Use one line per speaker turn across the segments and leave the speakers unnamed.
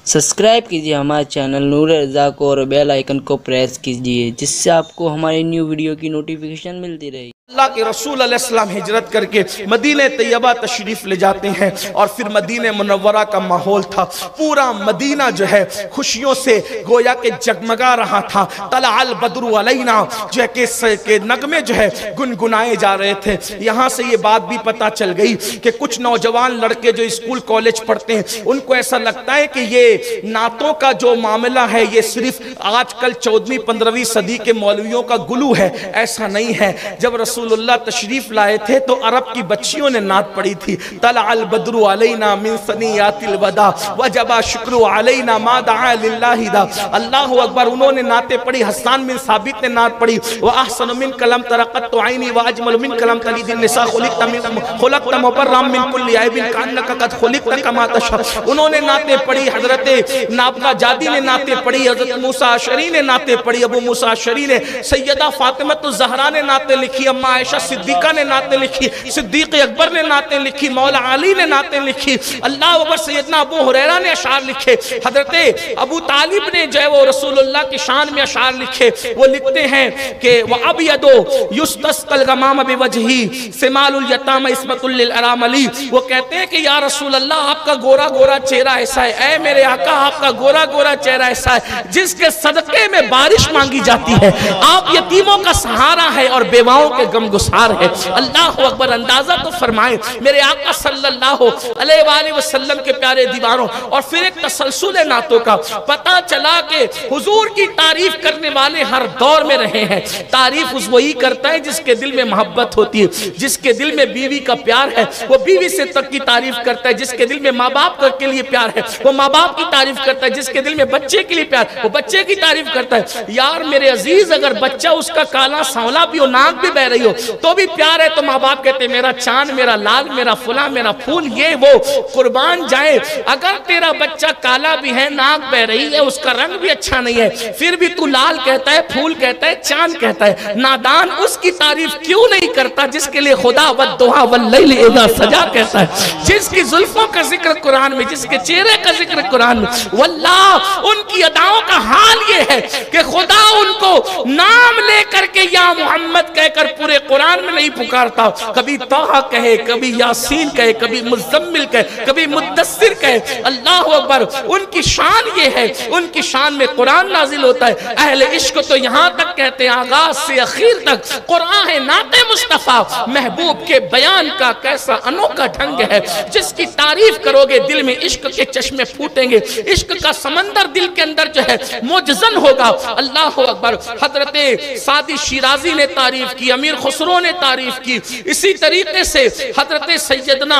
Subscribe कीजिए हमारे channel नूर रज़ा को और बेल आइकन को प्रेस कीजिए जिससे आपको हमारी न्यू वीडियो की नोटिफिकेशन मिलती रहे।
अल्लाह के रसूल अलैहिस्सलाम हिजरत करके मदीने तैयबा तशरीफ ले जाते हैं और फिर मदीने मुनव्वरा का माहौल था, पूरा मदीना जो है खुशियों से गोया के जगमगा रहा था। तलअल बद्रु अलैना जो है के नगमे जो है गुनगुनाए जा रहे थे। यहाँ से ये बात भी पता चल गई कि कुछ नौजवान लड़के जो स्कूल कॉलेज पढ़ते हैं उनको ऐसा लगता है कि ये नातों का जो मामला है ये सिर्फ आजकल 14वीं 15वीं सदी के मौलवियों का गुलू है। ऐसा नहीं है। जब रसूलुल्लाह तशरीफ लाए थे तो अरब की बच्चियों ने नात पढ़ी थी, तलअल बद्रु अलैना मिन सनियातिल वदा वजबा शुक्रु अलैना मा दआ लिल्लाहि दा। अल्लाहु अकबर। उन्होंने नाते पढ़ी। हसन बिन साबित ने नात पढ़ी, व अहसनु मिन कलम तरक़त आइनी व अजमल मिन कलम तलीदिन निसा खुलिक़त मुबर्रम मिन कुल्ली ऐबिन कान्नका कद खुलिक़त कमा तशा। उन्होंने नाते पढ़ी। हजरत नाबगा जादी ने नाते पढ़ी, हजरत मूसा अशरी ने नाते पढ़ी, अबू मूसा अशरी ने, सैयदा फातिमा ज़हरा ने नाते लिखी, अम्मा आयशा सिद्दीका ने नाते लिखी, सिद्दीक अकबर ने नाते लिखी, मौला अली ने नाते लिखी, अल्लाह अकबर। सैयदना अबू हुरैरा ने अशार लिखे, हजरत अबू तालिब ने जो है वो रसूलुल्लाह की शान में अशार लिखे। वो लिखते हैं कि व अबयदो युस्तस्कल गमाम बिवजही सिमालुल यतामा इस्मतुल लिल अरामली। वो कहते हैं कि या रसूल अल्लाह आपका गोरा गोरा चेहरा ऐसा है, ऐ मेरे आका आपका गोरा गोरा चेहरा ऐसा है जिसके सदके में बारिश मांगी जाती है। आप यतीमों का सहारा है और बेवाओं के गमगुसार है। अल्लाह अकबर। अंदाजा तो फरमाए मेरे आका सल्लल्लाहु अलैहि वसल्लम के प्यारे दीवारों। और फिर एक तसलसल नातों का पता चला कि हुजूर की तारीफ करने वाले हर दौर में रहे हैं। तारीफ वही करता है जिसके दिल में मोहब्बत होती है, जिसके दिल में बीवी का प्यार है वो बीवी से तक की तारीफ करता है, जिसके दिल में माँ बाप के लिए प्यार है वो माँ बाप की तारीफ करता है, जिसके दिल में बच्चे के लिए प्यार वो बच्चे की तारीफ करता है। यार मेरे अजीज, अगर बच्चा उसका काला सांवला भी हो, नाक भी बह रही हो तो भी प्यार है, तो माँ बाप कहते हैं मेरा चांद, मेरा लाल, मेरा फुला, मेरा फूल, ये वो कुर्बान जाए। अगर तेरा बच्चा काला भी है, नाक बह रही है, उसका रंग भी अच्छा नहीं है, फिर भी तू लाल कहता है, फूल कहता है, चांद कहता है। नादान उसकी तारीफ क्यों नहीं करता जिसके लिए खुदा वद्दुहा वल्लैल इज़ा सजा कहता है, जिसकी जुल्फों का जिक्र कुरान में, जिसके चेहरे का जिक्र कुरान में। वल्लाह उनकी अदाओं का हाल ये है कि खुदा उनको नाम लेकर के या मोहम्मद कहकर पूरे कुरान में नहीं पुकारता। कभी ताहा कहे, कभी यासीन कहे, कभी मुज़म्मिल कहे, कभी मुद्दस्सिर कहे। अल्लाह अकबर। उनकी शान ये है, उनकी शान में कुरान नाजिल होता है। अहले इश्क तो यहाँ तक कहते हैं आगाज से आखिर तक कुरान है नाते मुस्तफा। महबूब के बयान का कैसा अनोखा ढंग है, जिसकी तारीफ करोगे दिल में इश्क के चश्मे फूटेंगे, इश्क का समंदर दिल के अंदर जो है मुजज़न होगा। अल्लाह अकबर। हजरत सादी शिराजी ने तारीफ की, अमीर खुसरो ने तारीफ की, इसी तरीके से हजरत सैयदना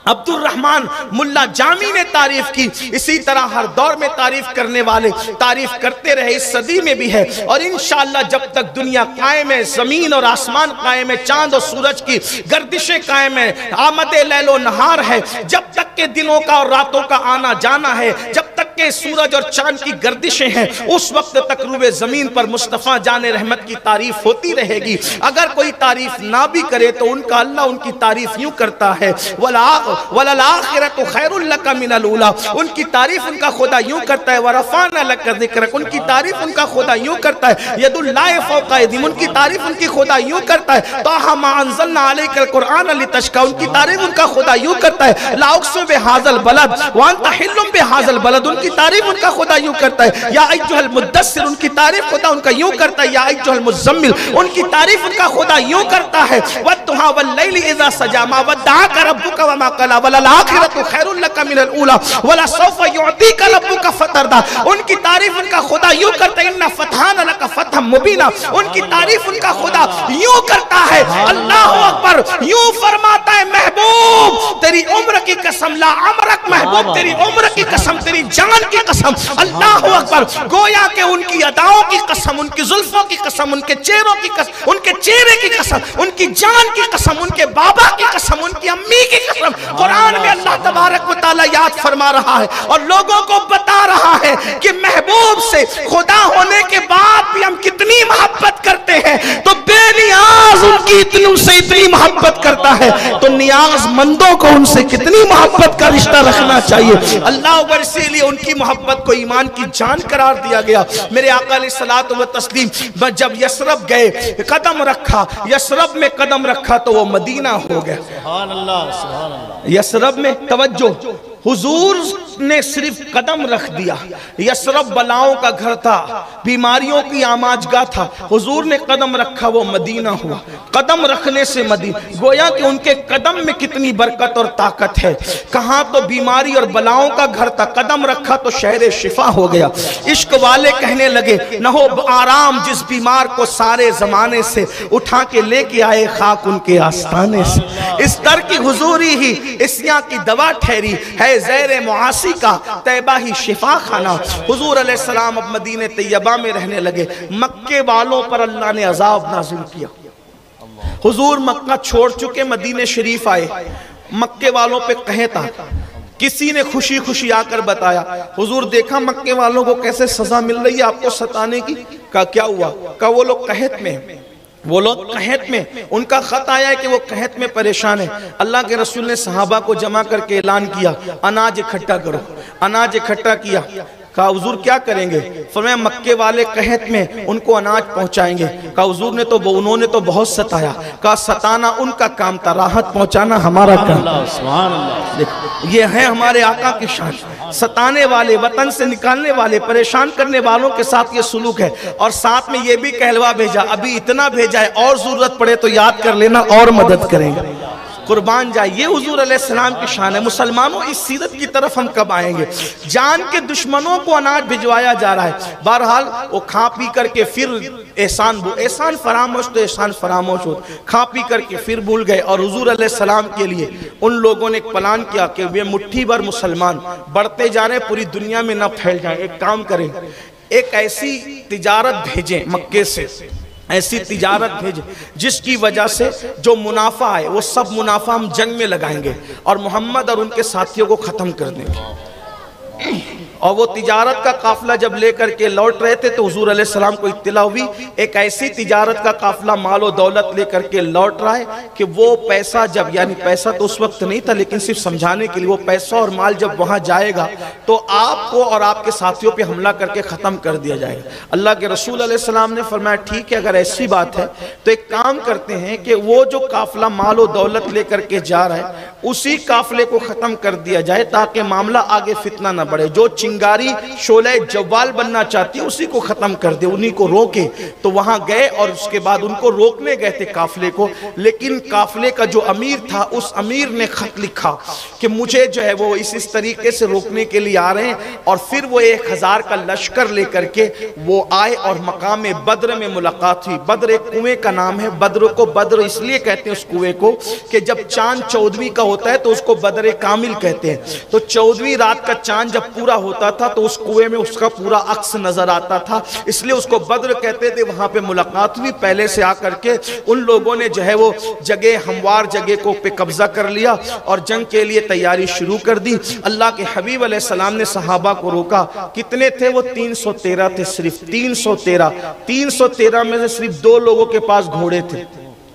अब्दुल रहमान मुल्ला जामी ने तारीफ की। इसी तरह हर दौर में तारीफ करने वाले तारीफ करते रहे, इस सदी में भी है। और इंशाअल्लाह जब तक दुनिया कायम है, जमीन और आसमान कायम है, चांद और सूरज की गर्दिशें कायम है, आमद लैलो नहार है, जब तक के दिनों का और रातों का आना जाना है, जब तक के सूरज और चांद की गर्दिशें हैं, उस वक्त तक रूबे जमीन पर मुस्तफा जाने रहमत की तारीफ होती रहेगी। अगर कोई तारीफ ना भी करे तो उनका अल्लाह उनकी तारीफ यूं करता है, वलल आखिरतु खैरुल लका मिनल ऊला। उनकी तारीफ उनका खुदा यूं करता है, वरफाना लका ज़िक्रक। उनकी तारीफ उनका खुदा यूं करता है, यदुल्लाहि फौका यदीम। उनकी तारीफ उनकी खुदा यूं करता है, ताहा मा अंज़लना अलैकल कुरआन लितश्का। उनकी तारीफ उनका खुदा यूं करता है, ला उक़सिमु बिहाज़ल बलद व अंत हिल्लुम बिहाज़ल बलद। उनकी तारीफ उनका खुदा यूं करता है, या अय्युहल मुद्दस्सिर। उनकी तारीफ खुदा उनका यूं करता है, या अय्युहल मुज़म्मिल। उनकी तारीफ उनका खुदा यूं करता है, वद्दुहा वल्लैलि इज़ा सजा मा वद्दअका रब्बुका व मा क़ला वलल आखिरतु खैरुल लका मिनल ऊला वला सौफा युअतीका रब्बुका फतरदा। उनकी तारीफ उनका खुदा यूं करता है, इन्ना फतहाना लका फतहम मुबीना। उनकी तारीफ उनका खुदा यूं करता है, अल्लाहु अकबर, यूं फरमाता है, महबूब तेरी उम्र की कसम, ला अमरक महबूब तेरी उम्र की कसम, तेरी जान की कसम। अल्लाहु अकबर। गोया के उनकी अदाओं की कसम, उनकी जुल्फों की कसम, उनके चेहरों की कसम, उनके चेहरे की कसम, उनकी जान की कसम, उनके बाबा की कसम, उनकी अम्मी की कसम। कुरान में अल्लाह तबारक व तआला याद फरमा रहा है और लोगों को बता रहा है कि महबूब से खुदा होने के बाद भी हम कितनी मोहब्बत करते हैं। तो بے نیاز उनसे इतनी मोहब्बत करता है तो नियाज मंदों को उनसे कितनी मोहब्बत का रिश्ता रखना चाहिए। अल्लाह अकबर, इसीलिए उनकी मोहब्बत को ईमान की जान करार दिया गया। मेरे आका अलैहिस्सलातु व तस्लीम जब यसरब गए, कदम रखा, यसरब में कदम रखा तो वो मदीना हो गया। सुभान अल्लाह, सुभान अल्लाह। यसरब में तवज्जो, हुजूर ने सिर्फ कदम रख दिया। यसरब बलाओं का घर था, बीमारियों की आमाजगाह था, हुजूर ने कदम रखा वो मदीना हुआ। कदम रखने से मदीना, गोया कि उनके कदम में कितनी बरकत और ताकत है। कहाँ तो बीमारी और बलाओं का घर था, कदम रखा तो शहर शिफा हो गया। इश्क वाले कहने लगे न हो आराम जिस बीमार को सारे जमाने से उठा के लेके आए खाक उनके आस्ताने से। इस दर की हुजूरी ही इस्या की दवा ठहरी है, ज़ैर मुआसी का तैबा ही शिफा खाना। हुजूर अलैहिस्सलाम अब मदीने तैयबा में रहने लगे। मक्के वालों पर अल्लाह ने अजाब नाज़िल किया। हुजूर मक्का छोड़ चुके मदीने शरीफ आए, मक्के वालों पे कहता, किसी ने खुशी खुशी आकर बताया, हुजूर देखा मक्के वालों को कैसे सजा मिल रही है आपको सताने की। का क्या हुआ? का वो लोग कहत में, वो लोग कहत में, उनका खत आया है कि वो कहत में परेशान है। अल्लाह के रसूल ने सहाबा को जमा करके ऐलान किया, अनाज इकट्ठा करो। अनाज इकट्ठा किया। कहा हुजूर क्या करेंगे? फरमाया मक्के वाले कहत में उनको अनाज पहुंचाएंगे। कहा हुजूर ने तो उन्होंने तो बहुत सताया। कहा सताना उनका काम था, राहत पहुंचाना हमारा काम। सुभान अल्लाह। देखो ये है हमारे आका की शान। सताने वाले, वतन से निकालने वाले, परेशान करने वालों के साथ ये सुलूक है। और साथ में ये भी कहलवा भेजा, अभी इतना भेजा है, और जरूरत पड़े तो याद कर लेना और मदद करेंगे। कुर्बान जाए, ये हुजूर अलैहिस्सलाम की शान है। मुसलमानों इस सीरत की तरफ हम कब आएंगे? जान के दुश्मनों को अनाज भिजवाया जा रहा है। बहरहाल वो खा पी करके फिर एहसान फरामोश तो एहसान फरामोश हो, खा पी करके फिर भूल गए। और हुजूर अलैहिस्सलाम के लिए उन लोगों ने एक प्लान किया कि वे मुट्ठी भर मुसलमान बढ़ते जा रहे, पूरी दुनिया में न फैल जाए। एक काम करें, एक ऐसी तिजारत भेजें मक्के से, ऐसी तिजारत भेजे जिसकी वजह से जो मुनाफा है वो सब मुनाफा हम जंग में लगाएंगे और मोहम्मद और उनके साथियों को खत्म कर देंगे। और वो तिजारत का काफिला जब लेकर के लौट रहे थे तो हुजूर अलैहिस्सलाम को इत्तिला हुई एक ऐसी तिजारत का काफिला माल और दौलत लेकर के लौट रहा है कि वो पैसा जब, यानी पैसा तो उस वक्त नहीं था लेकिन सिर्फ समझाने के लिए, वो पैसा और माल जब वहां जाएगा तो आपको और आपके साथियों पे हमला करके खत्म कर दिया जाएगा। अल्लाह के रसूल अलैहिस्सलाम ने फरमाया ठीक है, अगर ऐसी बात है तो एक काम करते हैं कि वो जो काफिला माल और दौलत लेकर के जा रहा है उसी काफिले को खत्म कर दिया जाए ताकि मामला आगे फितना न बढ़े। जो चिंगारी शोले जवाल बनना चाहती है उसी को खत्म कर दे, उन्हीं को रोके। तो वहां गए और उसके बाद उनको रोकने गए थे काफिले को, लेकिन काफिले का जो अमीर था उस अमीर ने खत लिखा कि मुझे जो है वो इस तरीके से रोकने के लिए आ रहे हैं। और फिर वो 1000 का लश्कर लेकर के वो आए और मकाम बद्र में मुलाकात हुई। बद्र एक कुएं का नाम है। बद्र को बद्र इसलिए कहते हैं उस कुएं को कि जब चांद 14वीं का होता है तो उसको बद्र कामिल कहते हैं। तो 14वीं रात का चांद जब पूरा होता था तो उस कुएं में उसका पूरा अक्स नजर आता था, इसलिए उसको बद्र कहते थे। वहां पे मुलाकात हुई। पहले से आकर के उन लोगों ने जो है वो जगह, हमवार जगह को पे कब्जा कर लिया और जंग के लिए तैयारी शुरू कर दी। अल्लाह के हबीब अलैहिस्सलाम ने सहाबा को रोका। कितने थे वो? 313 थे, सिर्फ 313 में से सिर्फ 2 लोगों के पास घोड़े थे।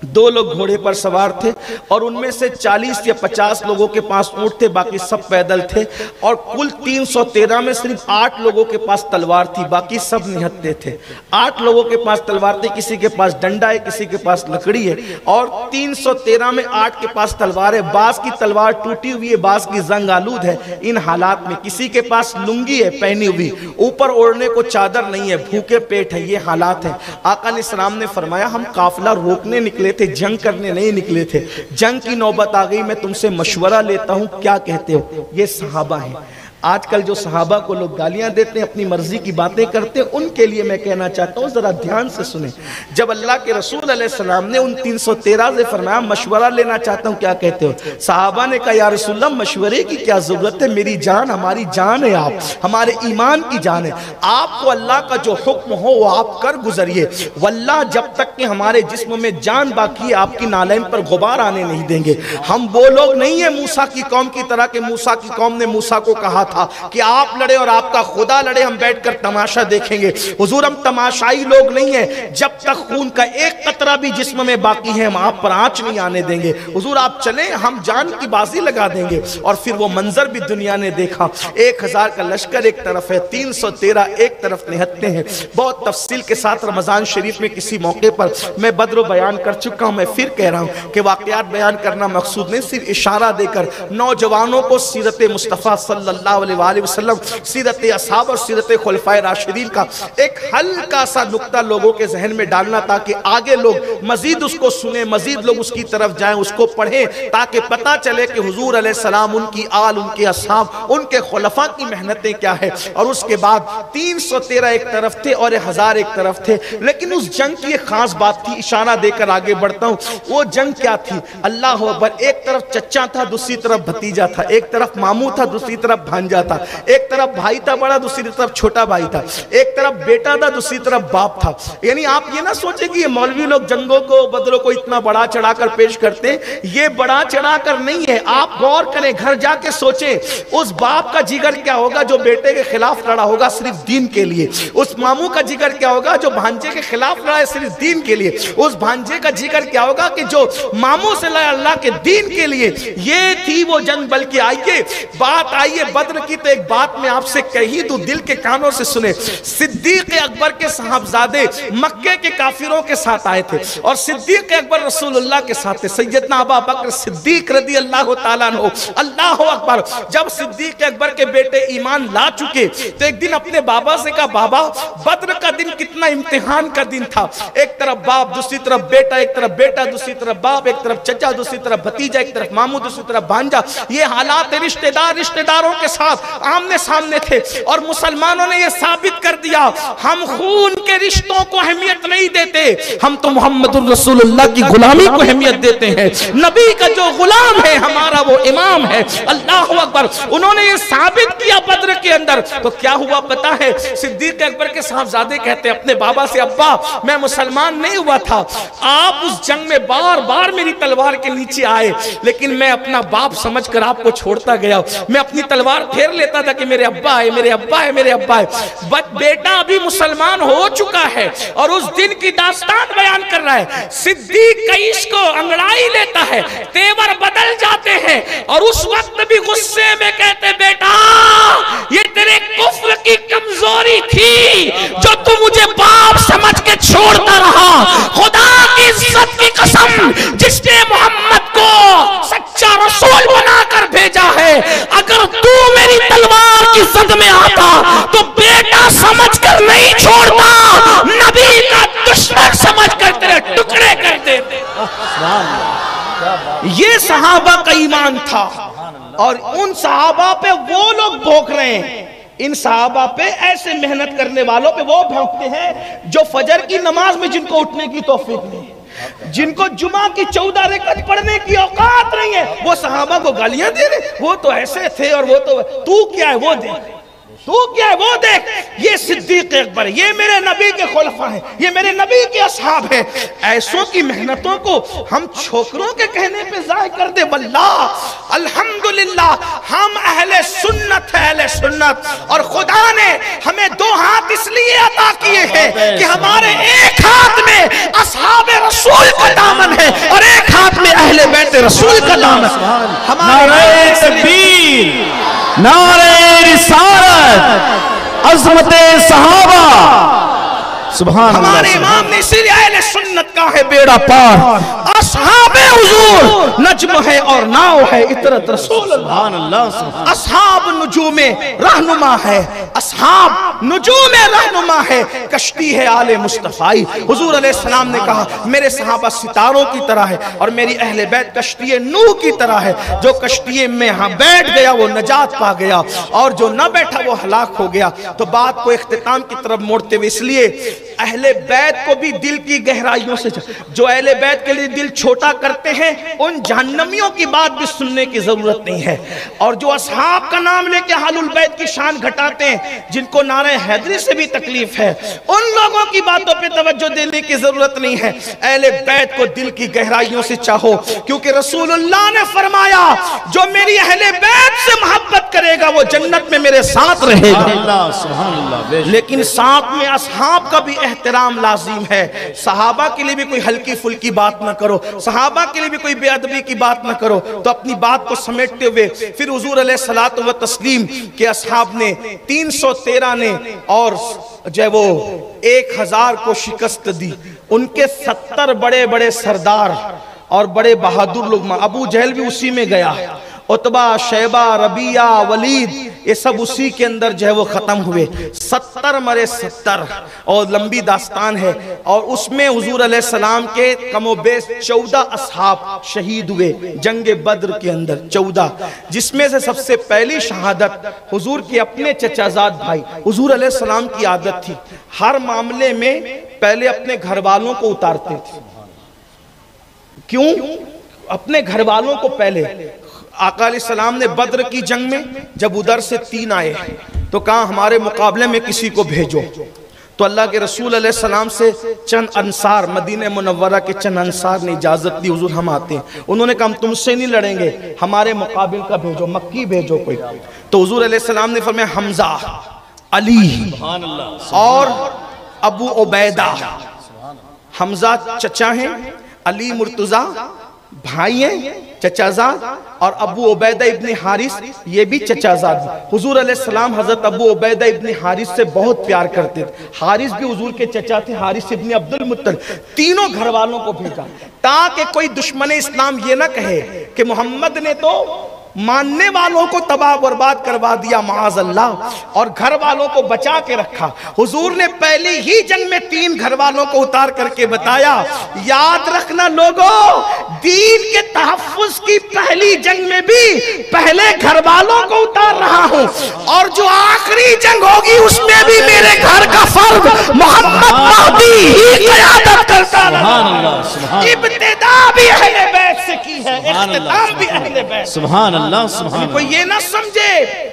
2 लोग घोड़े पर सवार थे और उनमें से 40 या 50 लोगों के पास ऊंट थे, बाकी सब पैदल थे। और कुल 313 में सिर्फ 8 लोगों के पास तलवार थी, बाकी सब निहत्थे थे। 8 लोगों के पास तलवार थी, किसी के पास डंडा है, किसी के पास लकड़ी है। और 313 में 8 के पास तलवार है। बास की तलवार टूटी हुई है, बास की जंग आलूद है। इन हालात में किसी के पास लुंगी है पहनी हुई, ऊपर ओढ़ने को चादर नहीं है, भूखे पेट है। ये हालात है। आका अलैहिस्सलाम ने फरमाया हम काफिला रोकने निकले थे, जंग करने नहीं निकले थे। जंग की नौबत आ गई, मैं तुमसे मशवरा लेता हूं, क्या कहते हो? ये सहाबा हैं। आजकल जो सहाबा को लोग गालियां देते हैं, अपनी मर्जी की बातें करते हैं, उनके लिए मैं कहना चाहता हूं जरा ध्यान से सुने। जब अल्लाह के रसूल अलैहिस्सलाम ने उन 313 से फरमाया मशवरा लेना चाहता हूं, क्या कहते हो? सहाबा ने कहा या रसूलल्लाह मशवरे की क्या जरूरत है, मेरी जान हमारी जान है, आप हमारे ईमान की जान है। आपको अल्लाह का जो हुक्म हो वो आप कर गुजरिए, वल्लाह जब तक कि हमारे जिस्म में जान बाकी है आपकी नालैन पर गुबार आने नहीं देंगे। हम वो लोग नहीं है मूसा की कौम की तरह के मूसा की कौम ने मूसा को कहा تھا کہ آپ لڑے اور آپ کا خدا لڑے، ہم بیٹھ کر تماشا دیکھیں گے۔ حضور ہم تماشائی لوگ نہیں ہیں، جب تک خون کا ایک قطرہ بھی جسم میں باقی ہے ہم آپ پر آنچ نہیں آنے دیں گے۔ حضور آپ چلیں، ہم جان کی بازی لگا دیں گے۔ اور پھر وہ منظر بھی دنیا نے دیکھا، 1000 کا لشکر ایک طرف ہے، 313 ایک طرف نہتے ہیں۔ بہت تفصیل کے ساتھ رمضان شریف میں کسی موقع پر میں بدر و بیان کر چکا ہوں، میں پھر کہہ رہا ہوں کہ واقعات بیان کرنا مقصود نہیں، صرف اشارہ دے کر نوجوانوں کو سیرت مصطفیٰ صلی اللہ علیہ وآلہ وسلم، سیرت اصحاب اور سیرت خلفائے راشدین کا ایک ہلکا سا نقطہ لوگوں کے ذہن میں ڈالنا، تاکہ آگے لوگ مزید اس کو سنیں، مزید لوگ اس کی طرف جائیں، اس کو پڑھیں، تاکہ پتہ چلے کہ حضور علیہ السلام، ان کی آل، ان کے اصحاب، ان کے خلفاء کی محنتیں کیا ہے۔ اور اس کے بعد 313 ایک طرف تھے اور 1000 ایک طرف تھے، لیکن اس جنگ کی ایک خاص بات تھی، اشارہ دے کر آگے بڑھتا ہوں۔ وہ جنگ کیا تھی؟ اللہ اکبر، ایک طرف چچا تھا، دوسری طرف بھتیجا تھا، ایک طرف ماموں تھا، دوسری طرف بھانجا تھا، ایک طرف بھائی تھا بڑا، دوسری طرف چھوٹا بھائی تھا، ایک طرف بیٹا تھا، دوسری طرف باپ تھا۔ یعنی آپ یہ نہ سوچیں کہ یہ مولوی لوگ جنگوں کو، بدروں کو اتنا بڑا چڑھا کر پیش کرتے ہیں، یہ بڑا چڑھا کر نہیں ہے۔ آپ غور کریں، گھر جا کے سوچیں، اس باپ کا جگر کیا ہوگا جو بیٹے کے خلاف لڑا ہوگا صرف دین کے لیے، اس ماموں کا جگر کیا ہوگا جو بھانجے کے خلاف لڑا ہے صرف دین کے لیے، اس بھانجے کا جگر کیا ہوگا کہ جو ماموں سے لڑا اللہ کے دین کے لیے۔ یہ تھی وہ جنگ۔ بلکہ آئیے بات آئیے بدر کی، تو ایک بات میں آپ سے کہی تو دل کے کانوں سے سنیں۔ صدیق اکبر کے صاحبزادے مکے کے کافروں کے ساتھ آئے تھے، اور صدیق اکبر رسول اللہ کے ساتھ تھے، سیدنا ابو بکر صدیق رضی اللہ تعالیٰ عنہ۔ اللہ اکبر، جب صدیق اکبر کے بیٹے ایمان لا چکے تو ایک دن اپنے بابا سے کہا، بابا بدر کا دن کتنا امتحان کا دن تھا، ایک طرف باپ، دوسری طرف بیٹا، ایک طرف بیٹا، دوسری طرف باپ، ایک طرف چچا، دوسری طرف بھتیجا، ایک طرف ماموں، دوسری طرف بھانجا۔ یہ حالات رشتہ داروں کے ساتھ آمنے سامنے تھے، اور مسلمانوں نے یہ ثابت کر دیا ہم خون کے رشتوں کو اہمیت نہیں دیتے، ہم تو محمد الرسول اللہ کی غلامی کو اہمیت دیتے ہیں، نبی کا جو غلام ہے ہمارا وہ امام ہے۔ اللہ اکبر، انہوں نے یہ ثابت کیا بدر کے اندر۔ تو کیا ہوا پتا ہے؟ صدیق اکبر کے صاحبزادے کہتے ہیں اپنے بابا سے، ابا میں مسلمان نہیں ہوا تھا، آپ اس جنگ میں بار بار میری تلوار کے نیچے آئے، لیکن میں اپنا باپ سمجھ کر آپ کو چھوڑتا گیا، میں اپنی تلوار پھیر لیتا تھا کہ میرے ابا ہے، میرے ابا ہے، میرے ابا ہے۔ بیٹا ابھی مسلمان ہو چکا ہے اور اس دن کی داستان بیان کر رہا ہے، صدیق کا عشق انگڑائی لیتا ہے، تیور بدل جاتے ہیں، اور اس وقت بھی غصے میں کہتے بیٹا یہ تیرے کفر کی کمزوری تھی جو تو مجھے باپ سمجھ کے چھوڑتا رہا، خدا کی عزت کی قسم جس نے محمد کو سچا رسول بنا کر بھیجا ہے، اگر تو میری تلوار کی زد میں آتا تو بیٹا سمجھ کر نہیں چھوڑتا، نبی کا دشمن سمجھ کر تیرے ٹکڑے کر دیتے۔ یہ صحابہ کا ایمان تھا، اور ان صحابہ پہ وہ لوگ بھونک رہے ہیں، ان صحابہ پہ ایسے محنت کرنے والوں پہ وہ بھونکتے ہیں جو فجر کی نماز میں جن کو اٹھنے کی توفیق نہیں، جن کو جمعہ کی 14 رکعت پڑھنے کی اوقات نہیں ہے، وہ صحابہ کو گالیاں دے رہے، وہ تو ایسے تھے اور وہ تو کیا ہے وہ دیکھ، تو کیا ہے وہ دیکھ۔ یہ صدیق اکبر، یہ میرے نبی کے خلفاء ہیں، یہ میرے نبی کے اصحاب ہیں۔ ایسوں کی محنتوں کو ہم چھوکروں کے کہنے پہ ضائع کر دے، واللہ الحمدللہ ہم اہل سنت ہیں، اہل سنت، اور خدا نے ہمیں 2 ہاتھ اس لیے عطا کیے ہیں کہ ہمارے ایک ہاتھ میں اصحاب رسول کا دامن ہے اور ایک ہاتھ میں اہل بیت رسول کا دامن ہے۔
نعرہ تکبیر، نعرہ رسالت، عظمت صحابہ، سبحان اللہ۔
ہمارے امام نے اسی لیے اہل سنت کا ہے بیڑا پار، اصحاب حضور نجم ہے اور ناؤ ہے اطرت رسول اللہ، اصحاب نجوم رہنما ہے، اصحاب نجوم رہنما ہے، کشتی ہے آل مصطفیٰ۔ حضور علیہ السلام نے کہا میرے صحابہ ستاروں کی طرح ہے اور میری اہل بیت کشتی نوح کی طرح ہے، جو کشتی میں ہاں بیٹھ گیا وہ نجات پا گیا اور جو نہ بیٹھا وہ ہلاک ہو گیا۔ تو بات کو اختتام کی طرف موڑتے ہوئے اس لیے اہل بیت کو بھی دل کی گہرائیوں سے، جو اہل بیت کے لیے دل چھوٹا کرتے ہیں ان جہنمیوں کی بات بھی سننے کی ضرورت نہیں ہے۔ اور جو اصحاب کا نام لے کے اہل البیت کی شان گھٹاتے ہیں، جن کو نعرہ حیدری سے بھی تکلیف ہے، ان لوگوں کی باتوں پہ توجہ دینے کی ضرورت نہیں ہے۔ اہل بیت کو دل کی گہرائیوں سے چاہو، کیونکہ رسول اللہ نے فرمایا جو میری اہل بیت سے محبت کرے گا وہ جنت میں میرے ساتھ رہے گا۔
سبحان اللہ۔
لیکن ساتھ میں اصحاب کا بھی احترام لازم ہے۔ صحابہ کے لیے بھی کوئی ہلکی پھلکی بات نہ کرو، صحابہ کے لیے بھی کوئی بے ادبی کی بات نہ کرو۔ تو اپنی بات کو سمیٹتے ہوئے پھر حضور علیہ الصلوۃ والتسلیم کے اصحاب نے 313 نے اور جو وہ 1000 کو شکست دی۔ ان کے 70 بڑے بڑے سردار اور بڑے بہادر لوگ، ابو جہل بھی اسی میں گیا، عتبہ، شیبہ، ربیعہ، ولید، یہ سب اسی کے اندر جو ہے وہ ختم ہوئے۔ 70 مرے 70، اور لمبی داستان ہے۔ اور اس میں حضور علیہ السلام کے کم و بیش 14 اصحاب شہید ہوئے جنگ بدر کے اندر، 14، جس میں سے سب سے پہلی شہادت حضور کے اپنے چچا زاد بھائی۔ حضور علیہ السلام کی عادت تھی ہر معاملے میں پہلے اپنے گھر والوں کو اتارتے تھے۔ کیوں؟ اپنے گھر والوں کو پہلے۔ آقا علیہ السلام نے بدر کی جنگ میں جب ادھر سے 3 آئے تو کہا ہمارے مقابلے میں کسی کو بھیجو۔ تو اللہ کے رسول علیہ السلام سے چند انصار، مدینہ منورہ کے چند انصار نے اجازت دی، حضور ہم آتے ہیں۔ انہوں نے کہا ہم تم سے نہیں لڑیں گے، ہمارے مقابل کا بھیجو، مکی بھیجو کوئی۔ تو حضور علیہ السلام نے فرمایا حمزہ، علی اور ابو عبیدہ۔ حمزہ چچا ہیں، علی مرتضیٰ بھائی ہیں چچا زاد، اور ابو عبیدہ ابن حارث یہ بھی چچا زاد۔ حضور علیہ السلام حضرت ابو عبیدہ ابن حارث سے بہت پیار کرتے تھے۔ حارث بھی حضور کے چچا تھے، حارث ابن عبد المطلب۔ تینوں گھر والوں کو بھیجا تاکہ کوئی دشمن اسلام یہ نہ کہے کہ محمد نے تو ماننے والوں کو تباہ برباد کروا دیا، معاذ اللہ، اور گھر والوں کو بچا کے رکھا۔ حضور نے پہلی ہی جنگ میں 3 گھر والوں کو اتار کر کے بتایا، یاد رکھنا لوگوں، دین کے تحفظ کی پہلی جنگ میں بھی پہلے گھر والوں کو اتار رہا ہوں، اور جو آخری جنگ ہوگی اس میں بھی میرے گھر کا فرد محمد مہدی ہی قیادت کرتا رہا۔ ابتدا بھی اہل بیت سے کی ہے، اختتام بھی اہل بیت۔
سبحان اللہ، سبحان اللہ۔
کوئی یہ نہ سمجھے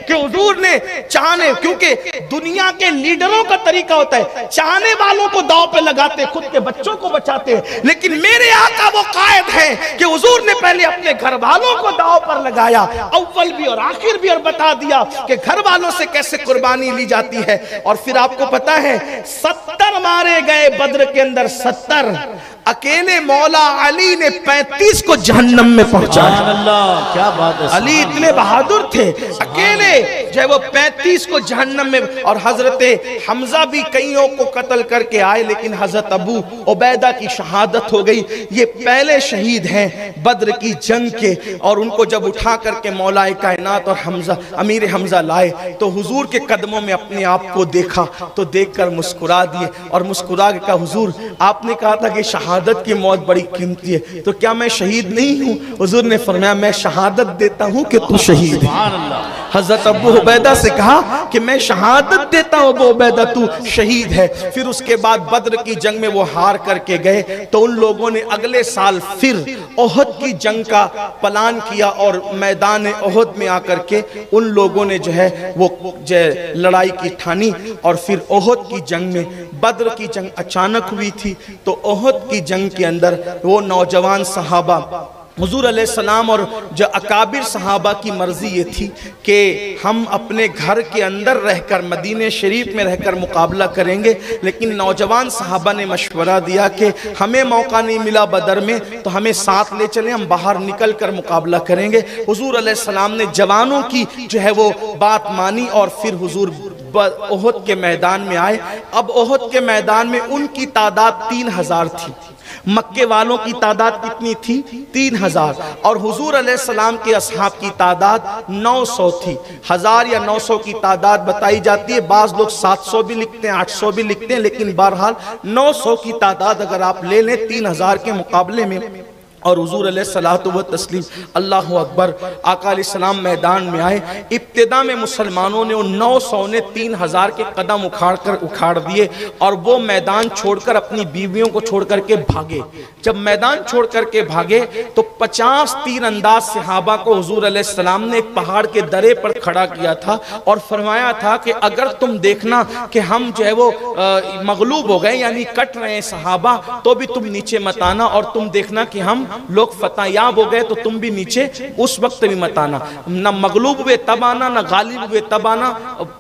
کہ حضور نے چاہنے، کیونکہ دنیا کے لیڈروں کا طریقہ ہوتا ہے چاہنے والوں کو داؤ پہ لگاتے، خود کے بچوں کو بچاتے ہیں، لیکن میرے آقا وہ قائد ہیں کہ حضور نے پہلے اپنے گھر والوں کو داؤ پر لگایا، اول بھی اور آخر بھی، اور بتا دیا کہ گھر والوں سے کیسے قربانی لی جاتی ہے۔ اور پھر آپ کو پتا ہے 70 مارے گئے بدر کے اندر، 70 اکیلے مولا علی نے 35 کو جہنم میں پہنچایا۔
سبحان اللہ، کیا بات ہے۔
علی اتنے بہادر تھے، اکیلے جو ہے وہ 35 کو جہنم میں، اور حضرت حمزہ بھی کئیوں کو قتل کر کے آئے، لیکن حضرت ابو عبیدہ کی شہادت ہو گئی۔ یہ پہلے شہید ہیں بدر کی جنگ کے، اور ان کو جب اٹھا کر کے مولا کائنات اور حمزہ، امیر حمزہ لائے تو حضور کے قدموں میں اپنے آپ کو دیکھا تو دیکھ کر مسکرا دیے، اور مسکرا کے کہا حضور آپ نے کہا تھا کہ شہادت کی موت بڑی قیمتی ہے، تو کیا میں شہید نہیں ہوں؟ حضور نے فرمایا میں شہادت دیتا ہوں کہ تو شہید ہے۔ حضرت ابو عبیدہ سے کہا کہ میں شہادت دیتا ہوں ابو عبیدہ تو شہید ہے۔ پھر اس کے بعد بدر کی جنگ میں وہ ہار کر کے گئے، تو ان لوگوں نے اگلے سال پھر احد کی جنگ کا پلان کیا، اور میدان احد میں آ کر کے ان لوگوں نے جو ہے وہ لڑائی کی ٹھانی، اور پھر احد کی جنگ میں، بدر کی جنگ اچانک ہوئی تھی تو احد کی جنگ کے اندر وہ نوجوان صحابہ، حضور علیہ السلام اور جو اکابر صحابہ کی مرضی یہ تھی کہ ہم اپنے گھر کے اندر رہ کر مدینہ شریف میں رہ کر مقابلہ کریں گے، لیکن نوجوان صحابہ نے مشورہ دیا کہ ہمیں موقع نہیں ملا بدر میں تو ہمیں ساتھ لے چلیں، ہم باہر نکل کر مقابلہ کریں گے۔ حضور علیہ السلام نے جوانوں کی جو ہے وہ بات مانی، اور پھر حضور احد کے میدان میں آئے۔ اب احد کے میدان میں ان کی تعداد 3000 تھی، مکے والوں کی تعداد کتنی تھی؟ 3000، اور حضور علیہ السلام کے اصحاب کی تعداد 900 تھی۔ 1000 یا 900 کی تعداد بتائی جاتی ہے، بعض لوگ 700 بھی لکھتے ہیں، 800 بھی لکھتے ہیں، لیکن بہرحال 900 کی تعداد اگر آپ لے لیں 3000 کے مقابلے میں، اور حضور علیہ الصلوۃ والتسلیم اللہ اکبر آقا علیہ السلام میدان میں آئے. ابتدا میں مسلمانوں نے ان 900 نے 3000 کے قدم اکھاڑ دیے اور وہ میدان چھوڑ کر اپنی بیویوں کو چھوڑ کر کے بھاگے. جب میدان چھوڑ کر کے بھاگے تو 50 تیر انداز صحابہ کو حضور علیہ السلام نے ایک پہاڑ کے درے پر کھڑا کیا تھا اور فرمایا تھا کہ اگر تم دیکھنا کہ ہم جو ہے وہ مغلوب ہو گئے یعنی کٹ رہے ہیں صحابہ تو بھی تم نیچے مت آنا, اور تم دیکھنا کہ ہم لوگ فتح یاب ہو گئے تو تم بھی نیچے اس وقت بھی مت آنا. نہ مغلوب ہوئے تب آنا, نہ غالب ہوئے تب آنا,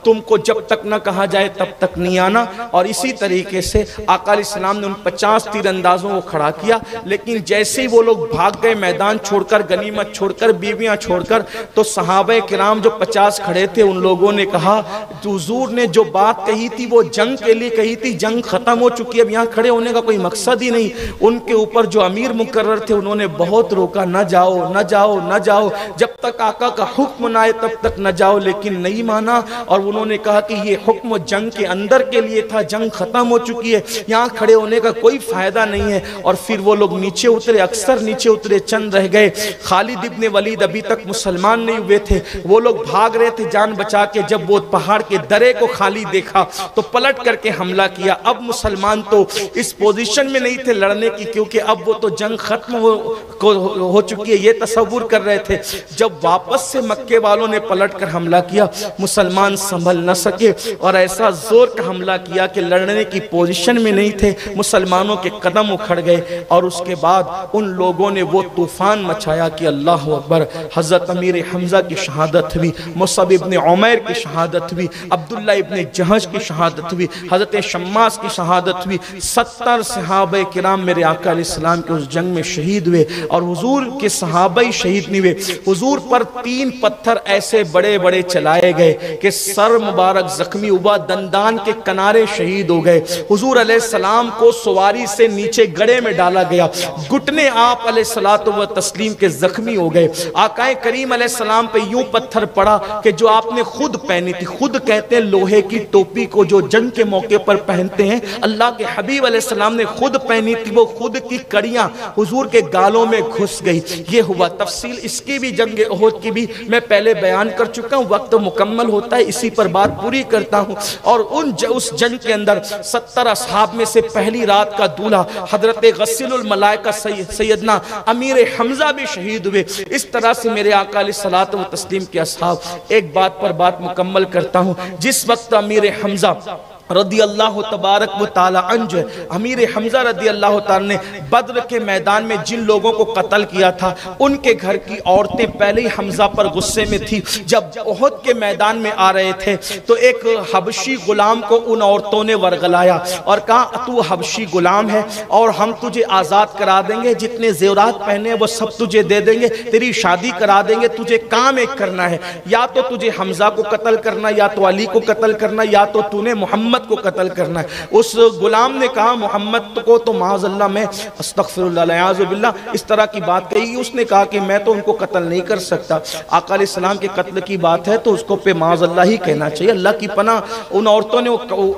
تم کو جب تک نہ کہا جائے تب تک نہیں آنا. اور اسی طریقے سے آقا علیہ السلام نے ان 50 تیر اندازوں کو کھڑا کیا. لیکن جیسے ہی وہ لوگ بھاگ گئے میدان چھوڑ کر, غنیمت چھوڑ کر, بیویاں چھوڑ کر, تو صحابہ کرام جو 50 کھڑے تھے ان لوگوں نے کہا حضور نے جو بات کہی تھی وہ جنگ کے لیے کہی تھی, جنگ ختم ہو چکی ہے, اب یہاں کھڑے ہونے کا کوئی مقصد ہی نہیں. ان کے اوپر جو امیر مقرر تھے انہوں نے بہت روکا, نہ جاؤ نہ جاؤ نہ جاؤ, جب تک آقا کا حکم نہ آئے تب تک نہ جاؤ. لیکن نہیں مانا اور انہوں نے کہا کہ یہ حکم جنگ کے اندر کے لیے تھا, جنگ ختم ہو چکی ہے, یہاں کھڑے ہونے کا کوئی فائدہ نہیں ہے. اور پھر وہ لوگ نیچے اترے, اکثر نیچے اترے, چند رہ گئے. خالد ابن ولید ابھی تک مسلمان نہیں ہوئے تھے, وہ لوگ بھاگ رہے تھے جان بچا کے. جب وہ پہاڑ کے درے کو خالی دیکھا تو پلٹ کر کے حملہ کیا. اب مسلمان تو اس پوزیشن میں نہیں تھے لڑنے کی, کیونکہ اب وہ تو جنگ ختم ہو چکی ہے یہ تصور کر رہے تھے. جب واپس سے مکے والوں نے پلٹ کر حملہ کیا مسلمان سنبھل نہ سکے اور ایسا زور کا حملہ کیا کہ لڑنے کی پوزیشن میں نہیں تھے, مسلمانوں کے قدم اکھڑ گئے. اور اس کے بعد ان لوگوں نے وہ طوفان مچایا کہ اللہ اکبر, حضرت امیر حمزہ کی شہادت ہوئی, مصعب ابن عمیر کی شہادت ہوئی, عبداللہ ابن جہش کی شہادت ہوئی, حضرت شماس کی شہادت ہوئی. 70 صحابہ کرام میرے آقا علیہ السلام کے اس جنگ میں شہید ہوئے. اور حضور کے صحابہ ہی شہید نہیں ہوئے, حضور پر 3 پتھر ایسے بڑے بڑے چلائے گئے کہ سر مبارک زخمی ہوا, دندان کے کنارے شہید ہو گئے. حضور علیہ السلام کو سواری سے نیچے گڑے میں ڈالا گیا, گھٹنے آپ علیہ الصلوۃ والتسلیم کے زخمی ہو گئے. آقا کریم علیہ السلام پہ یوں پتھر پڑا کہ جو آپ نے خود پہنی تھی, خود کہتے ہیں لوہے کی ٹوپی کو جو جنگ کے موقع پر پہنتے ہیں, اللہ کے حبیب علیہ السلام نے خود پہنی تھی, وہ خود کی کڑیاں حضور کے گالوں میں گھس گئی. یہ ہوا. تفصیل اس کی بھی جنگ احد کی بھی میں پہلے بیان کر چکا ہوں, وقت مکمل ہوتا ہے اسی پر بات پوری کرتا ہوں. اور اس جنگ کے اندر 70 اصحاب میں سے پہلی رات کا دولہا حضرت غسیل الملائکہ سیدنا امیر حمزہ بھی شہید ہوئے. اس طرح سے میرے آقا علیہ الصلوۃ والتسلیم کے اصحاب. ایک بات پر بات مکمل کرتا ہوں, جس وقت امیر حمزہ رضی اللہ تبارک و تعالی عنہ, امیر حمزہ رضی اللہ تعالی نے بدر کے میدان میں جن لوگوں کو قتل کیا تھا ان کے گھر کی عورتیں پہلے ہی حمزہ پر غصے میں تھی. جب احد کے میدان میں آ رہے تھے تو ایک حبشی غلام کو ان عورتوں نے ورغلایا اور کہا تو حبشی غلام ہے اور ہم تجھے آزاد کرا دیں گے, جتنے زیورات پہنے وہ سب تجھے دے دیں گے, تیری شادی کرا دیں گے, تجھے کام ایک کرنا ہے, یا تو تجھے حمزہ کو قتل کرنا, یا تو علی کو قتل کرنا, یا تو تو نے محمد کو قتل کرنا ہے. اس غلام نے کہا محمد کو تو معاذ اللہ میں استغفر اللہ العیاذ باللہ اس طرح کی بات کہی. اس نے کہا کہ میں تو ان کو قتل نہیں کر سکتا, آقا علیہ السلام کے قتل کی بات ہے تو اس کو پہ معاذ اللہ ہی کہنا چاہیے. اللہ کی پناہ, ان عورتوں نے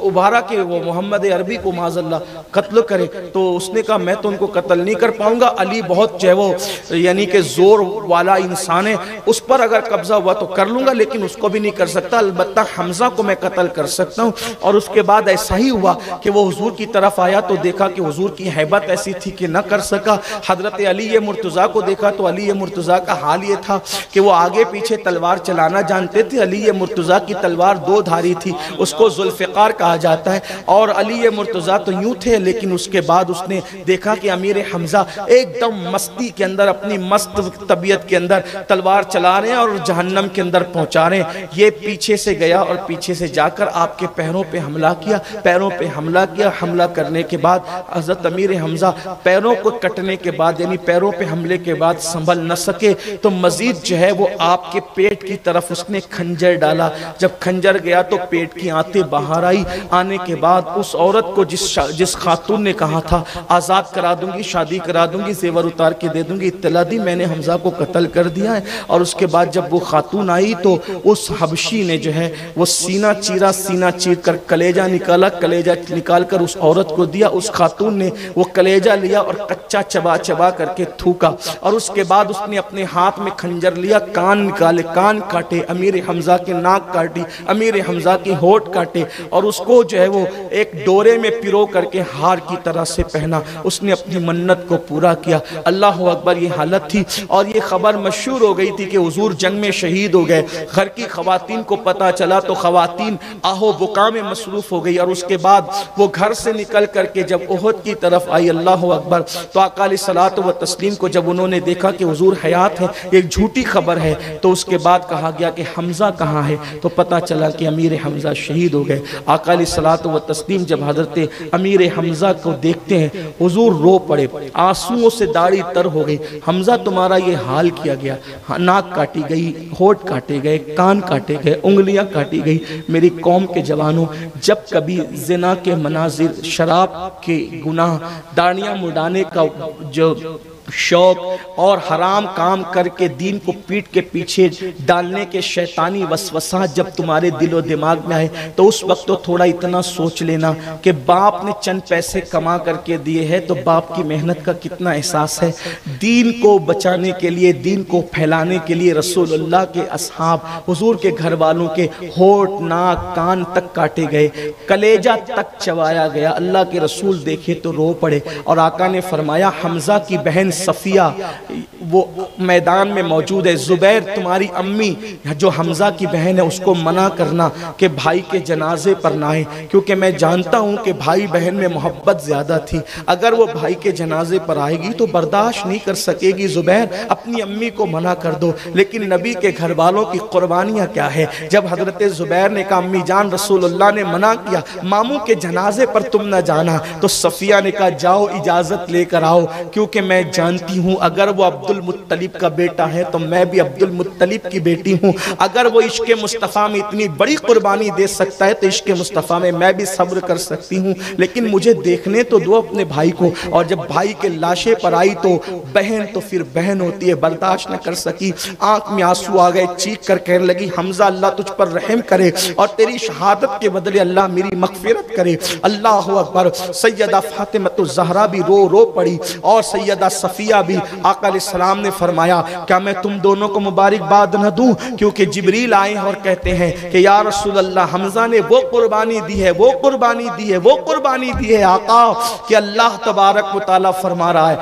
ابھارا کہ وہ محمد عربی کو معاذ اللہ قتل کرے, تو اس نے کہا میں تو ان کو قتل نہیں کر پاؤں گا, علی بہت جو ہے وہ یعنی کہ زور والا انسان ہے, اس پر اگر قبضہ ہوا تو کر لوں گا لیکن اس کو بھی نہیں کر سکتا, البتہ حمزہ کو میں قتل کر سکتا ہوں. اور اس کے بعد ایسا ہی ہوا کہ وہ حضور کی طرف آیا تو دیکھا کہ حضور کی حیبت ایسی تھی کہ نہ کر سکا. حضرت علی مرتضیٰ کو دیکھا تو علی مرتضیٰ کا حال یہ تھا کہ وہ آگے پیچھے تلوار چلانا جانتے تھے. علی مرتضیٰ کی تلوار 2 دھاری تھی, اس کو ذوالفقار کہا جاتا ہے, اور علی مرتضیٰ تو یوں تھے. لیکن اس کے بعد اس نے دیکھا کہ امیر حمزہ ایک دم مستی کے اندر, اپنی مست طبیعت کے اندر تلوار چلا رہے ہیں اور جہنم کے اندر پہنچا رہے ہیں. یہ پیچھے سے گیا اور پیچھے سے جا کر آپ کے پیروں پہ حملہ کیا, پیروں پہ حملہ کیا. حملہ کرنے کے بعد حضرت امیر حمزہ پیروں کو کٹنے کے بعد یعنی پیروں پہ حملے کے بعد سنبھل نہ سکے تو مزید جو ہے وہ آپ کے پیٹ کی طرف اس نے کھنجر ڈالا. جب کھنجر گیا تو پیٹ کی آنتیں باہر آئی. آنے کے بعد اس عورت کو جس خاتون نے کہا تھا آزاد کرا دوں گی, شادی کرا دوں گی, زیور اتار کے دے دوں گی, اطلاع دی میں نے حمزہ کو قتل کر دیا ہے. اور اس کے بعد جب وہ خاتون آئی تو اس حبشی نے جو ہے وہ سینہ چیر کر कलेजा निकाला, कलेजा निकाल कर उस औरत को दिया। उस खातून ने वो कलेजा लिया और कच्चा चबा चबा करके थूका, और उसके बाद उसने अपने हाथ में खंजर लिया, कान निकाले, कान काटे, अमीर हमजा की नाक काटी, अमीर हमजा की होठ काटे, और उसको जो है वो एक डोरे में पिरो करके हार की तरह से पहना। उसने अपनी मन्नत को पूरा किया। अल्लाह अकबर, ये हालत थी। और ये खबर मशहूर हो गई थी कि हुजूर जंग में शहीद हो गए। घर की खवातीन को पता चला तो खवातीन आहो बुका में मसरूफ हो गई। और उसके बाद वो घर से निकल करके जब ओहद की तरफ आई, अल्लाह अकबर, तो आका अलैहिस्सलात व तस्लीम को जब उन्होंने देखा कि हुजूर हयात है, एक झूठी खबर है, तो उसके बाद कहा गया कि हमजा कहाँ है, तो पता चला कि अमीर हमजा शहीद हो गए। आका अलैहिस्सलात व तस्लीम जब हजरत अमीर हमजा को देखते हैं, हुजूर रो पड़े, आंसुओं से दाढ़ी तर हो गई। हमजा तुम्हारा ये हाल किया गया, नाक काटी गई, होठ काटे गए, कान काटे गए, उंगलियां काटी गई। मेरी कौम के जवानों, जब कभी जिना के मनाजिर, शराब के गुनाह, दाढ़ियां मुड़ाने का जो शौक और हराम काम करके दीन को पीठ के पीछे डालने के शैतानी वसवसा जब तुम्हारे दिलो दिमाग में आए, तो उस वक्त तो थोड़ा इतना सोच लेना कि बाप ने चंद पैसे कमा करके दिए हैं तो बाप की मेहनत का कितना एहसास है। दीन को बचाने के लिए, दीन को फैलाने के लिए रसूलुल्लाह के असहाब, हुजूर के घर वालों के होठ, नाक, कान तक काटे गए, कलेजा तक चबाया गया। अल्लाह के रसूल देखे तो रो पड़े। और आका ने फरमाया, हमजा की बहन सफिया वो मैदान में मौजूद है, जुबैर तुम्हारी अम्मी जो हमजा की बहन है उसको मना करना कि भाई के जनाजे पर ना आए, क्योंकि मैं जानता हूं कि भाई बहन में मोहब्बत ज्यादा थी। अगर वो भाई के जनाजे पर आएगी तो बर्दाश्त नहीं कर सकेगी। जुबैर अपनी अम्मी को मना कर दो। लेकिन नबी के घर वालों की कुर्बानियां क्या है। जब हजरत जुबैर ने कहा, अम्मी जान रसूलुल्लाह ने मना किया, मामू के जनाजे पर तुम न जाना, तो सफिया ने कहा, जाओ इजाजत लेकर आओ, क्योंकि मैं जानती हूं अगर वो अब्दुल मुत्तलिब का बेटा है तो मैं भी अब्दुल मुत्तलिब की बेटी हूं। अगर वो इश्क़े मुस्तफ़ा में इतनी बड़ी कुर्बानी दे सकता है तो इश्क़े मुस्तफ़ा में मैं भी सब्र कर सकती हूं। लेकिन मुझे देखने तो दो अपने भाई को। और जब भाई के लाशे पर आई तो बहन तो फिर बहन होती है, बर्दाश्त न कर सकी, आंख में आंसू आ गए, चीख कर कहने लगी, हमजा अल्लाह तुझ पर रहम करे और तेरी शहादत के बदले अल्लाह मेरी मग़फ़िरत करे। अल्लाह अकबर। सैयदा फातिमा ज़हरा भी रो रो पड़ी और सैयदा सफिया भी। आका अलैहिस्सलाम ने फरमाया, क्या मैं तुम दोनों को मुबारकबाद न दूं, क्योंकि जिब्रील आए हैं और कहते हैं कि या रसूल अल्लाह, हमजा ने वो कुर्बानी दी है, वो कुर्बानी दी है, वो कुर्बानी दी है आका, कि अल्लाह तबारक व तआला फरमा रहा है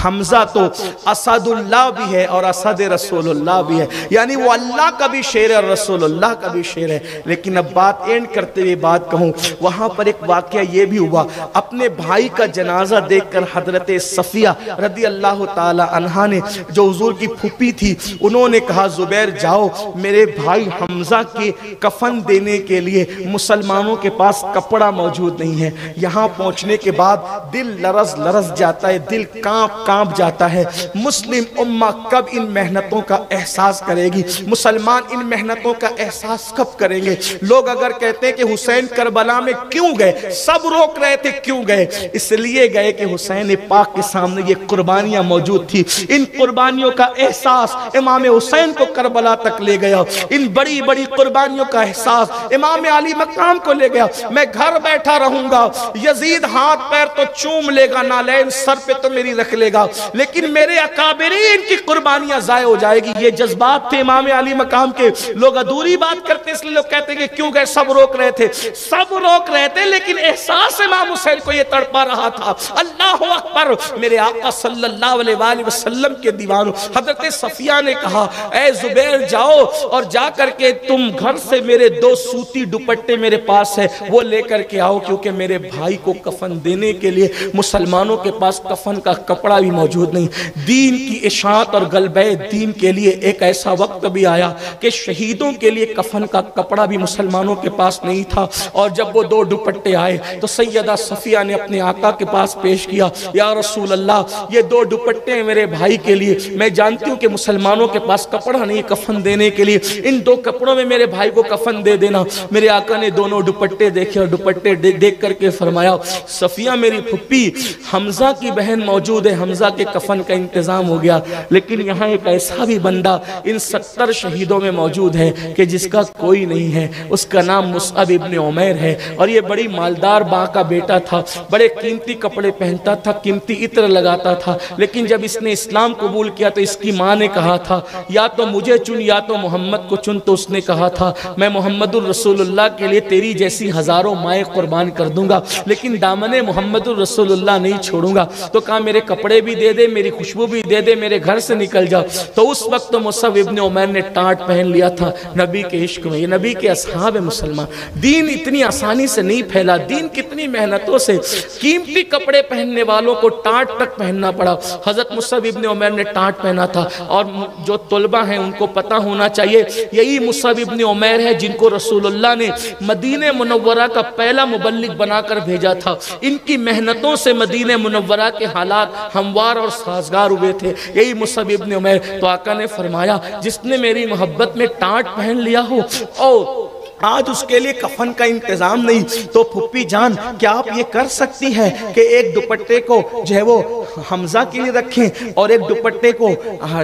हमजा तो असदुल्लाह भी है और असद रसूलुल्लाह भी है, यानी वो अल्लाह का भी शेर है और रसूलुल्लाह का भी शेर है। लेकिन अब बात एंड करते हुए बात कहूँ, वहां पर एक वाकया ये भी हुआ, अपने भाई का जनाजा देखकर हजरत सफिया रदी अल्लाह ताला अन्हा ने, जो हुजूर की फूफी थी, उन्होंने कहा, जुबैर जाओ, मेरे भाई हमजा के कफन देने के लिए मुसलमानों के पास कपड़ा मौजूद नहीं है। यहाँ पहुंचने के बाद दिल लरज लरज जाता है, दिल कांप कांप जाता है। मुस्लिम उम्मा कब इन मेहनतों का एहसास करेगी, मुसलमान इन मेहनतों का एहसास कब करेंगे। लोग अगर कहते हैं कि हुसैन करबला में क्यों गए, सब रोक रहे थे, क्यों गए, इसलिए गए कि हुसैन पाक के सामने ये कुर्बानियां मौजूद थी। इन कुर्बानियों का एहसास इमाम हुसैन को करबला तक ले गया। इन बड़ी बड़ी कुर्बानियों का एहसास इमाम अली मकाम को ले गया। मैं घर बैठा रहूंगा, यजीद हाथ पैर तो चूम लेगा, नालैन सर पे तो मेरी रख लेगा, लेकिन मेरे अकाबिरीन की कुर्बानियां जाया हो जाएगी। ये जज्बात थे इमाम अली मकाम के। लोग अधूरी बात करते इसलिए लोग कहते हैं कि क्यों गए, सब रोक रहे थे, सब रोक रहे थे, लेकिन एहसास इमाम हुसैन को ये तड़पा रहा था। अल्लाह अकबर। मेरे आका सल्लल्लाहु अलैहि वसल्लम के दीवानों, हजरत सफिया ने कहा, ऐ जुबैर जाओ और जा करके तुम घर से मेरे 2 सूती दुपट्टे मेरे पास है वो लेकर के आओ, क्योंकि मेरे भाई को कफन देने के लिए मुसलमानों के पास कफन का कपड़ा भी मौजूद नहीं। दीन की इशाअत और गलबे दीन के लिए एक ऐसा वक्त भी आया कि शहीदों के लिए कफन का कपड़ा भी मुसलमानों के पास नहीं था। और जब वो 2 दुपट्टे आए तो सैयदा सफिया ने अपने आका के पास पेश किया, या रसूल अल्लाह ये 2 दुपट्टे हैं मेरे भाई के लिए, मैं जानती हूँ कि मुसलमानों के पास कपड़ा नहीं कफन देने के लिए, इन 2 कपड़ों में मेरे भाई को कफन दे देना। मेरे आका ने दोनों दुपट्टे देखे और दुपट्टे देख करके फरमाया, सफिया मेरी फुप्पी, हमजा की बहन मौजूद है, हमजा के कफन का इंतजाम हो गया, लेकिन यहाँ एक ऐसा भी बंदा इन 70 शहीदों में मौजूद है कि जिसका कोई नहीं है, उसका नाम मुसअब इब्न उमैर है। और ये बड़ी मालदार बाँ का बेटा था, बड़े कीमती कपड़े पहनता था, कीमती इत्र लगाता था, लेकिन जब इसने इस्लाम कबूल किया तो इसकी माँ ने कहा था या तो मुझे चुन या तो मोहम्मद को चुन। तो उसने कहा था मैं मोहम्मदुर रसूलुल्लाह के लिए तेरी जैसी हजारों माएँ कुर्बान कर दूंगा, लेकिन दामने मोहम्मदुर रसूलुल्लाह नहीं छोड़ूंगा। तो कहा मेरे कपड़े भी दे दे, मेरी खुशबू भी दे दे, मेरे घर से निकल जाओ। तो उस वक्त तो मुसअब इब्न उमैर ने टाट पहन लिया था नबी के इश्क में। ये नबी के असहाब है मुसलमान। दीन इतनी आसानी से नहीं फैला, दीन कितनी मेहनतों से, कीमती कपड़े पहनने वालों को टाट तक पहनना पड़ा। हजरत मुसअब इब्न उमैर ने टाट पहना था, और जो तलबा हैं उनको पता होना चाहिए यही मुसअब इब्न उमैर है जिनको रसूलुल्लाह ने मदीने मुनव्वरा का पहला मुबल्लिग बनाकर भेजा था। इनकी मेहनतों से मदीने मुनव्वरा के हालात हमवार और साजगार हुए थे, यही मुसअब इब्न उमैर। तो आका ने फरमाया जिसने मेरी मोहब्बत में टाट पहन लिया हो और आज उसके लिए कफन का इंतजाम नहीं, तो फुप्पी जान क्या आप ये कर सकती हैं कि एक दुपट्टे को जो है वो हमजा के लिए रखें और एक दुपट्टे को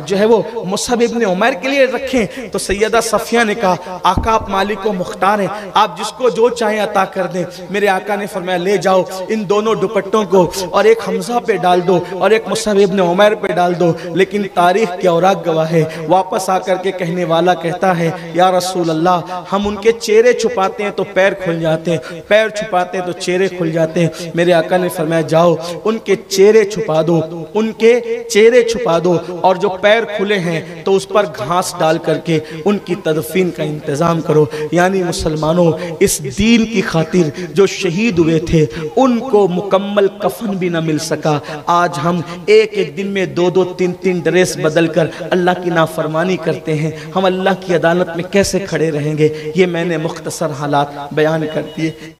जो है वो मुसअब इब्न उमैर के लिए रखें। तो सैयदा सफिया ने कहा आका आप मालिक को मुख्तार हैं, आप जिसको जो चाहे अता कर दें। मेरे आका ने फरमाया ले जाओ इन दोनों दुपट्टों को और एक हमजा पे डाल दो और एक मुसअब इब्न उमैर पे डाल दो। लेकिन तारीख की औराक गवाह है, वापस आकर के कहने वाला कहता है या रसूल अल्लाह हम उनके चेहरे छुपाते हैं तो पैर खुल जाते हैं, पैर छुपाते हैं तो चेहरे खुल जाते हैं। मेरे आका ने फरमाया जाओ उनके चेहरे छुपा दो, उनके चेहरे छुपा दो, और जो पैर खुले हैं तो उस पर घास डाल करके उनकी तदफीन का इंतजाम करो। यानी मुसलमानों इस दीन की खातिर जो शहीद हुए थे उनको मुकम्मल कफन भी न मिल सका। आज हम एक एक दिन में 2-2, 3-3 ड्रेस बदल कर अल्लाह की नाफरमानी करते हैं। हम अल्लाह की अदालत में कैसे खड़े रहेंगे? ये मैंने मुख्तसर हालात बयान कर दिए।